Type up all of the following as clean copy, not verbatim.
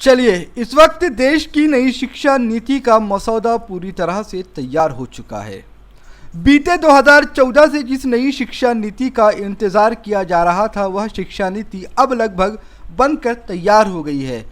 चलिए, इस वक्त देश की नई शिक्षा नीति का मसौदा पूरी तरह से तैयार हो चुका है। बीते 2014 से जिस नई शिक्षा नीति का इंतज़ार किया जा रहा था, वह शिक्षा नीति अब लगभग बनकर तैयार हो गई है।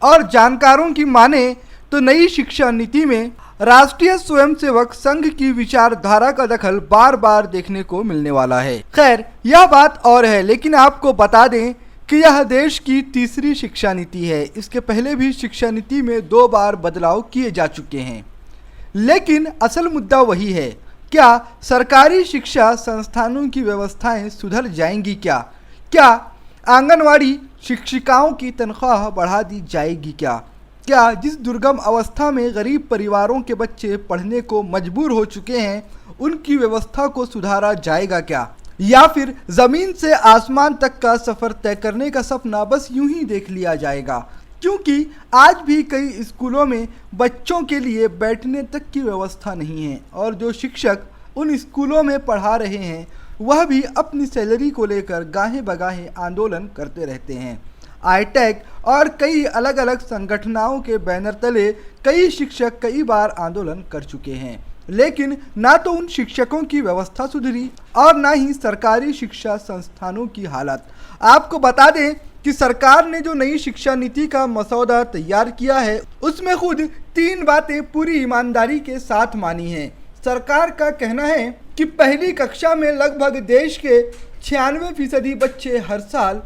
और जानकारों की माने तो नई शिक्षा नीति में राष्ट्रीय स्वयंसेवक संघ की विचारधारा का दखल बार बार देखने को मिलने वाला है। खैर, यह बात और है, लेकिन आपको बता दें कि यह देश की तीसरी शिक्षा नीति है। इसके पहले भी शिक्षा नीति में 2 बार बदलाव किए जा चुके हैं। लेकिन असल मुद्दा वही है, क्या सरकारी शिक्षा संस्थानों की व्यवस्थाएं सुधर जाएंगी? क्या आंगनवाड़ी शिक्षिकाओं की तनख्वाह बढ़ा दी जाएगी? क्या जिस दुर्गम अवस्था में गरीब परिवारों के बच्चे पढ़ने को मजबूर हो चुके हैं, उनकी व्यवस्था को सुधारा जाएगा? या फिर ज़मीन से आसमान तक का सफ़र तय करने का सपना बस यूं ही देख लिया जाएगा? क्योंकि आज भी कई स्कूलों में बच्चों के लिए बैठने तक की व्यवस्था नहीं है, और जो शिक्षक उन स्कूलों में पढ़ा रहे हैं वह भी अपनी सैलरी को लेकर गाहे बगाहे आंदोलन करते रहते हैं। आईटेक और कई अलग अलग संगठनों के बैनर तले कई शिक्षक कई बार आंदोलन कर चुके हैं, लेकिन ना तो उन शिक्षकों की व्यवस्था सुधरी और ना ही सरकारी शिक्षा संस्थानों की हालत। आपको बता दें कि सरकार ने जो नई शिक्षा नीति का मसौदा तैयार किया है, उसमें खुद 3 बातें पूरी ईमानदारी के साथ मानी हैं। सरकार का कहना है कि पहली कक्षा में लगभग देश के 96% बच्चे हर साल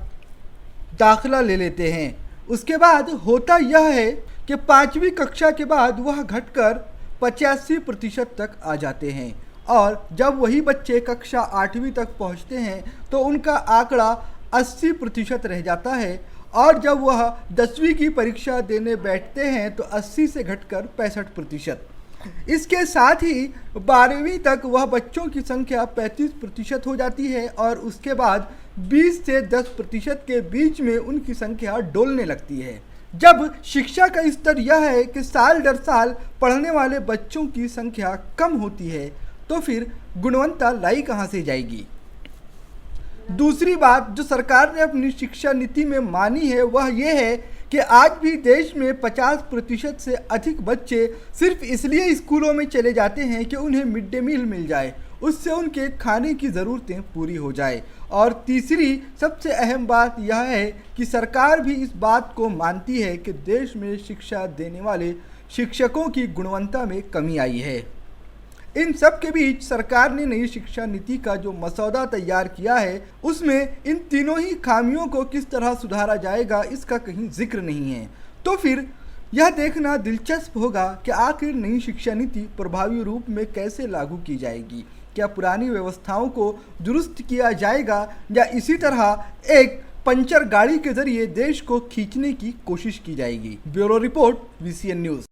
दाखिला ले लेते हैं। उसके बाद होता यह है कि 5वीं कक्षा के बाद वह घटकर 85% तक आ जाते हैं, और जब वही बच्चे कक्षा 8वीं तक पहुंचते हैं तो उनका आंकड़ा 80% रह जाता है, और जब वह 10वीं की परीक्षा देने बैठते हैं तो 80 से घटकर 65%। इसके साथ ही 12वीं तक वह बच्चों की संख्या 35% हो जाती है, और उसके बाद 20 से 10% के बीच में उनकी संख्या डोलने लगती है। जब शिक्षा का स्तर यह है कि साल दर साल पढ़ने वाले बच्चों की संख्या कम होती है, तो फिर गुणवत्ता लाई कहाँ से जाएगी? दूसरी बात जो सरकार ने अपनी शिक्षा नीति में मानी है, वह यह है कि आज भी देश में 50% से अधिक बच्चे सिर्फ इसलिए स्कूलों में चले जाते हैं कि उन्हें मिड डे मील मिल जाए, उससे उनके खाने की ज़रूरतें पूरी हो जाए। और तीसरी सबसे अहम बात यह है कि सरकार भी इस बात को मानती है कि देश में शिक्षा देने वाले शिक्षकों की गुणवत्ता में कमी आई है। इन सब के बीच सरकार ने नई शिक्षा नीति का जो मसौदा तैयार किया है, उसमें इन तीनों ही खामियों को किस तरह सुधारा जाएगा, इसका कहीं जिक्र नहीं है। तो फिर यह देखना दिलचस्प होगा कि आखिर नई शिक्षा नीति प्रभावी रूप में कैसे लागू की जाएगी। क्या पुरानी व्यवस्थाओं को दुरुस्त किया जाएगा, या इसी तरह एक पंचर गाड़ी के जरिए देश को खींचने की कोशिश की जाएगी? Bureau report, VCN news.